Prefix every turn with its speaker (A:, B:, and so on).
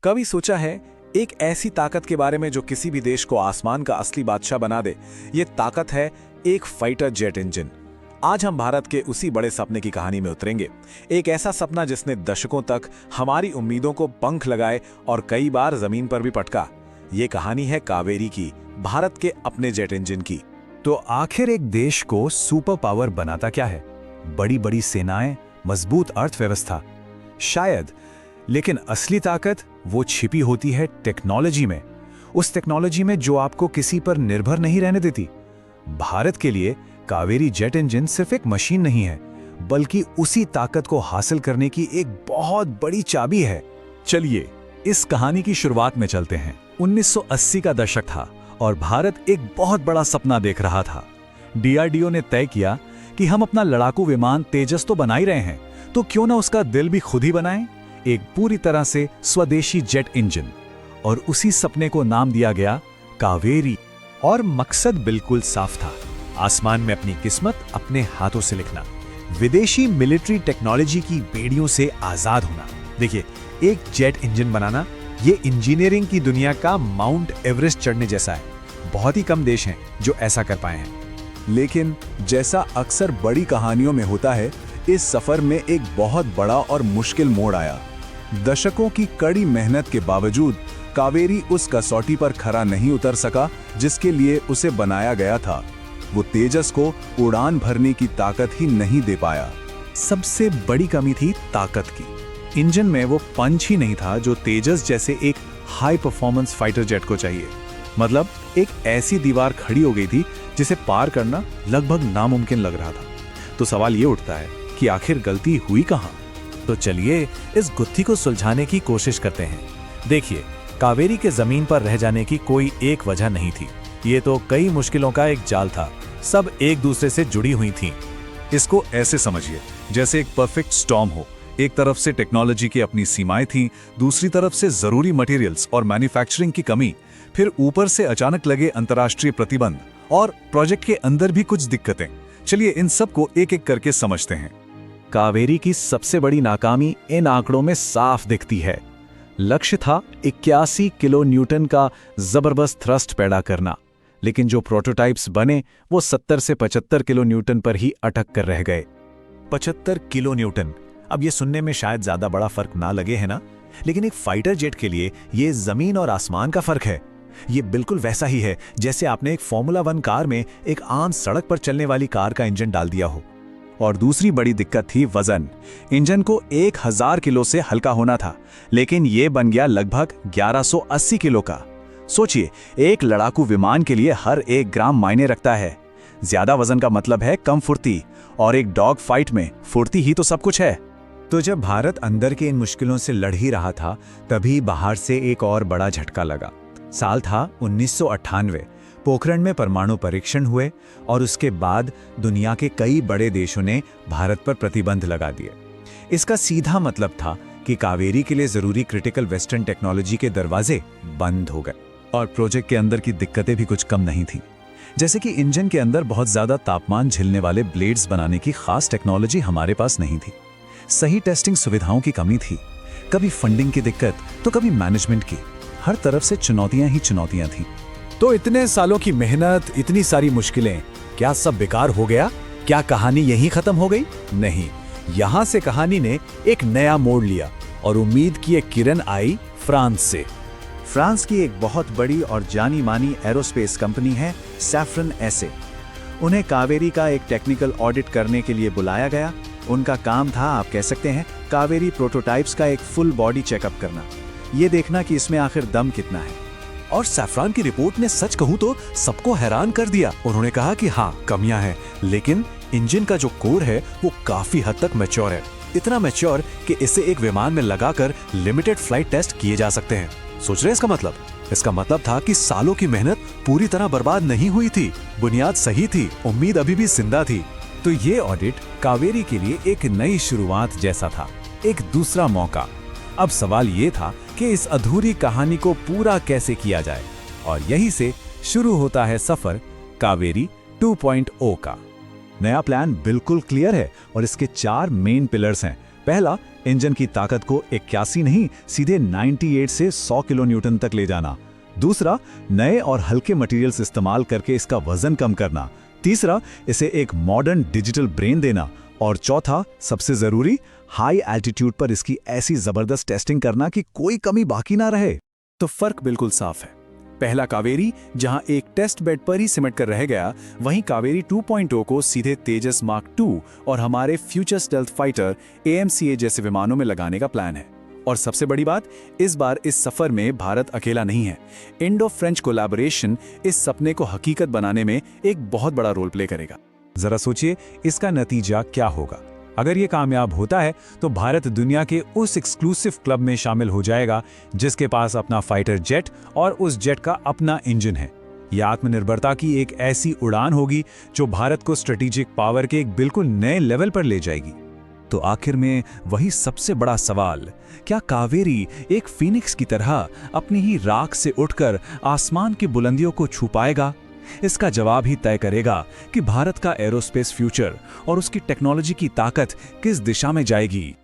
A: कभी सोचा है एक ऐसी ताकत के बारे में जो किसी भी देश को आसमान का असली बादशाह बना दे? ये ताकत है एक फाइटर जेट इंजन। आज हम भारत के उसी बड़े सपने की कहानी में उतरेंगे। एक ऐसा सपना जिसने दशकों तक हमारी उम्मीदों को पंख लगाए और कई बार जमीन पर भी पटका। ये कहानी है कावेरी की, भारत के अपने जेट इंजन की।
B: तो आखिर एक देश को सुपर पावर बनाता क्या है? बड़ी बड़ी सेनाएं, मजबूत अर्थव्यवस्था? शायद, लेकिन असली ताकत वो छिपी होती है टेक्नोलॉजी में। उस टेक्नोलॉजी में जो आपको किसी पर निर्भर नहीं रहने देती। भारत के लिए कावेरी जेट इंजन सिर्फ एक मशीन नहीं है, बल्कि उसी ताकत को हासिल करने की एक बहुत बड़ी चाबी है। चलिए इस कहानी की शुरुआत में चलते हैं। 1980 का दशक था और भारत एक बहुत बड़ा सपना देख रहा था। डीआरडीओ ने तय किया कि हम अपना लड़ाकू विमान तेजस तो बना ही रहे हैं, तो क्यों ना उसका दिल भी खुद ही बनाएं, एक पूरी तरह से स्वदेशी जेट इंजन। और उसी सपने को नाम दिया गया कावेरी। और मकसद बिल्कुल साफ था, आसमान में अपनी किस्मत अपने हाथों से लिखना, विदेशी मिलिट्री टेक्नोलॉजी की बेड़ियों से आजाद होना। देखिए, एक जेट इंजन बनाना ये इंजीनियरिंग की दुनिया का माउंट एवरेस्ट चढ़ने जैसा है। बहुत ही कम देश हैं जो ऐसा कर पाए हैं।
A: लेकिन जैसा अक्सर बड़ी कहानियों में होता है, इस सफर में एक बहुत बड़ा और मुश्किल मोड़ आया। दशकों की कड़ी मेहनत के बावजूद कावेरी उस कसौटी पर खरा नहीं उतर सका जिसके लिए उसे बनाया गया था। वो तेजस को उड़ान भरने की ताकत ही नहीं दे पाया।
B: सबसे बड़ी कमी थी ताकत की। इंजन में वो पंच ही नहीं था जो तेजस जैसे एक हाई परफॉर्मेंस फाइटर जेट को चाहिए। मतलब एक ऐसी दीवार खड़ी हो गई थी जिसे पार करना लगभग नामुमकिन लग रहा था। तो सवाल ये उठता है कि आखिर गलती हुई कहां? तो चलिए इस गुत्थी को सुलझाने की कोशिश करते हैं। देखिए, कावेरी के जमीन पर रह जाने की कोई एक वजह नहीं थी। ये तो कई मुश्किलों का एक जाल था, सब एक दूसरे से जुड़ी हुई थीं।
C: इसको ऐसे समझिए जैसे एक परफेक्ट स्टॉर्म हो। एक तरफ से टेक्नोलॉजी की अपनी सीमाएं थीं, दूसरी तरफ से जरूरी मटेरियल्स और मैन्युफैक्चरिंग की कमी, फिर ऊपर से अचानक लगे अंतर्राष्ट्रीय प्रतिबंध और प्रोजेक्ट के अंदर भी कुछ दिक्कतें। चलिए इन सब को एक एक करके समझते हैं।
B: कावेरी की सबसे बड़ी नाकामी इन आंकड़ों में साफ दिखती है। लक्ष्य था 81 किलो न्यूटन का जबरदस्त थ्रस्ट पैदा करना, लेकिन जो प्रोटोटाइप्स बने वो 70 से 75 किलो न्यूटन पर ही अटक कर रह गए। 75 किलो न्यूटन, अब ये सुनने में शायद ज्यादा बड़ा फर्क ना लगे, है ना? लेकिन एक फाइटर जेट के लिए ये जमीन और आसमान का फर्क है। ये बिल्कुल वैसा ही है जैसे आपने एक फॉर्मूला 1 कार में एक आम सड़क पर चलने वाली कार का इंजन डाल दिया हो।
C: और दूसरी बड़ी दिक्कत थी वजन। इंजन को 1000 किलो से हल्का होना था, लेकिन ये बन गया लगभग 1180 किलो का। सोचिए, एक लड़ाकू विमान के लिए हर 1 ग्राम मायने रखता है। ज्यादा वजन का मतलब है कम फुर्ती, और एक डॉग फाइट में फुर्ती ही तो सब कुछ है।
B: तो जब भारत अंदर के इन मुश्किलों से लड़ ही रहा था, तभी बाहर से एक और बड़ा झटका लगा। साल था 1998। पोखरण में परमाणु परीक्षण हुए और उसके बाद दुनिया के कई बड़े देशों ने भारत पर प्रतिबंध लगा दिए। इसका सीधा मतलब था कि कावेरी के लिए जरूरी क्रिटिकल वेस्टर्न टेक्नोलॉजी के दरवाजे बंद हो गए।
C: और प्रोजेक्ट के अंदर की दिक्कतें भी कुछ कम नहीं थी। जैसे कि इंजन के अंदर बहुत ज्यादा तापमान झेलने वाले ब्लेड्स बनाने की खास टेक्नोलॉजी हमारे पास नहीं थी। सही टेस्टिंग सुविधाओं की कमी थी, कभी फंडिंग की दिक्कत तो कभी मैनेजमेंट की। हर तरफ से चुनौतियां ही चुनौतियां थीं।
B: तो इतने सालों की मेहनत, इतनी सारी मुश्किलें, क्या सब बेकार हो गया? क्या कहानी यहीं खत्म हो गई? नहीं, यहां से कहानी ने एक नया मोड़ लिया और उम्मीद की एक किरण आई फ्रांस से।
D: फ्रांस की एक बहुत बड़ी और जानी मानी एरोस्पेस कंपनी है सैफ्रन एसे। उन्हें कावेरी का एक टेक्निकल ऑडिट करने के लिए बुलाया गया। उनका काम था, आप कह सकते हैं, कावेरी प्रोटोटाइप्स का एक फुल बॉडी चेकअप करना, ये देखना कि इसमें आखिर दम कितना है।
B: और सैफरान की रिपोर्ट ने सच कहूं तो सबको हैरान कर दिया। उन्होंने कहा कि हाँ, कमियां हैं, लेकिन इंजन का जो कोर है वो काफी हद तक मैच्योर है। इतना मैच्योर कि इसे एक विमान में लगाकर लिमिटेड फ्लाइट टेस्ट किए जा सकते हैं। सोच रहे हैं इसका मतलब? इसका मतलब था कि सालों की मेहनत पूरी तरह बर्बाद नहीं हुई थी। बुनियाद सही थी, उम्मीद अभी भी जिंदा थी। तो ये ऑडिट कावेरी के लिए एक नई शुरुआत जैसा था, एक दूसरा मौका। अब सवाल ये था कि इस अधूरी कहानी को पूरा कैसे किया जाए, और यहीं से शुरू होता है सफर कावेरी 2.0 का।
C: नया प्लान बिल्कुल क्लियर है और इसके 4 मेन पिलर्स हैं। पहला,
B: इंजन की ताकत को 81 नहीं सीधे 98 से 100 किलो न्यूटन तक ले जाना। दूसरा, नए और हल्के मटेरियल्स इस्तेमाल करके इसका वजन कम करना। तीसरा, इसे एक मॉडर्न डिजिटल ब्रेन देना। और चौथा, सबसे जरूरी, हाई एल्टीट्यूड पर इसकी ऐसी जबरदस्त टेस्टिंग करना कि कोई कमी बाकी ना रहे।
E: तो फर्क बिल्कुल साफ है। पहला कावेरी जहां एक टेस्ट बेड पर ही सिमट कर रह गया, वहीं कावेरी 2.0 को सीधे तेजस मार्क 2 और हमारे फ्यूचर स्टेल्थ फाइटर AMCA जैसे विमानों में लगाने का प्लान है। और सबसे बड़ी बात, इस बार इस सफर में भारत अकेला नहीं है। इंडो फ्रेंच कोलैबोरेशन इस सपने को हकीकत बनाने में एक बहुत बड़ा रोल प्ले करेगा।
B: जरा सोचिए इसका नतीजा क्या होगा। अगर ये कामयाब होता है तो भारत दुनिया के उस एक्सक्लूसिव क्लब में शामिल हो जाएगा जिसके पास अपना फाइटर जेट और उस जेट का अपना इंजन है। यह आत्मनिर्भरता की एक ऐसी उड़ान होगी जो भारत को स्ट्रेटेजिक पावर के एक बिल्कुल नए लेवल पर ले जाएगी।
C: तो आखिर में वही सबसे बड़ा सवाल, क्या कावेरी एक फीनिक्स की तरह अपनी ही राख से उठकर आसमान की बुलंदियों को छू पाएगा? इसका जवाब ही तय करेगा कि भारत का एरोस्पेस फ्यूचर और उसकी टेक्नोलॉजी की ताकत किस दिशा में जाएगी।